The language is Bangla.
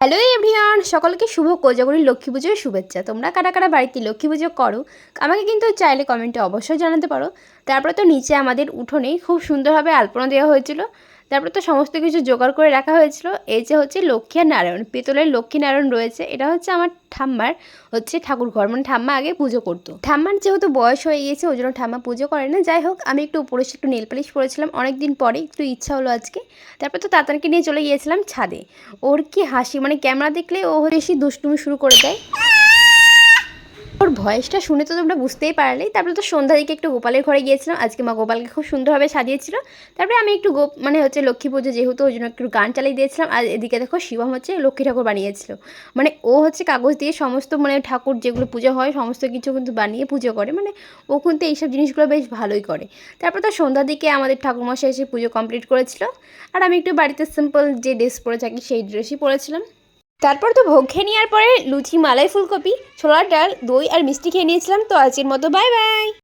হ্যালো এভরিওয়ান, সকলকে শুভ কোজাগরী লক্ষ্মী পুজোর শুভেচ্ছা। তোমরা কারা কারা বাড়িতে লক্ষ্মী পুজো করো আমাকে কিন্তু চাইলে কমেন্টে অবশ্যই জানাতে পারো। তারপরে তো নিচে আমাদের উঠোনে খুব সুন্দরভাবে আলপনা দেওয়া হয়েছিল। তারপরে তো সমস্ত কিছু জোগাড় করে রাখা হয়েছিল। এই যে হচ্ছে লক্ষ্মী আর নারায়ণ, পিতলের লক্ষ্মী নারায়ণ রয়েছে। এটা হচ্ছে আমার ঠাম্মার হচ্ছে ঠাকুর ঘর, মানে ঠাম্মা আগে পুজো করতো। ঠাম্মার যেহেতু বয়স হয়ে গিয়েছে ওই জন্য ঠাম্মা পুজো করে না। যাই হোক, আমি একটু উপরে একটু নেল পালিশ পরেছিলাম অনেক দিন পরে, একটু ইচ্ছা হলো আজকে। তারপর তো তাড়াতাড়ি নিয়ে চলে গিয়েছিলাম ছাদে। ওর কি হাসি, মানে ক্যামেরা দেখলে ও বেশি দুষ্টুমি শুরু করে দেয়। ওর ভয়েসটা শুনে তো তোমরা বুঝতেই পারলেই। তারপরে তো সন্ধ্যা দিকে একটু গোপালের ঘরে গিয়েছিলাম। আজকে মা গোপালকে খুব সুন্দরভাবে সাজিয়েছিল। তারপরে আমি একটু মানে হচ্ছে লক্ষ্মী পুজো যেহেতু ওই জন্য একটু গান চালিয়ে দিয়েছিলাম। আর এদিকে দেখো শিবম হচ্ছে লক্ষ্মী ঠাকুর বানিয়েছিল। মানে ও হচ্ছে কাগজ দিয়ে সমস্ত মানে ঠাকুর যেগুলো পুজো হয় সমস্ত কিছু কিন্তু বানিয়ে পুজো করে। মানে ও কিন্তু এইসব জিনিসগুলো বেশ ভালোই করে। তারপর তো সন্ধ্যার দিকে আমাদের ঠাকুরমশাই এসে পুজো কমপ্লিট করেছিল। আর আমি একটু বাড়িতে সিম্পল যে ড্রেস পরে থাকি সেই ড্রেসই পরেছিলাম। তারপর তো ভোগ খেয়ে নেওয়ার পরে লুচি, মালাই ফুলকপি, ছোলার ডাল, দই আর মিষ্টি খেয়ে নিয়েছিলাম। তো আজকের মতো বাই বাই।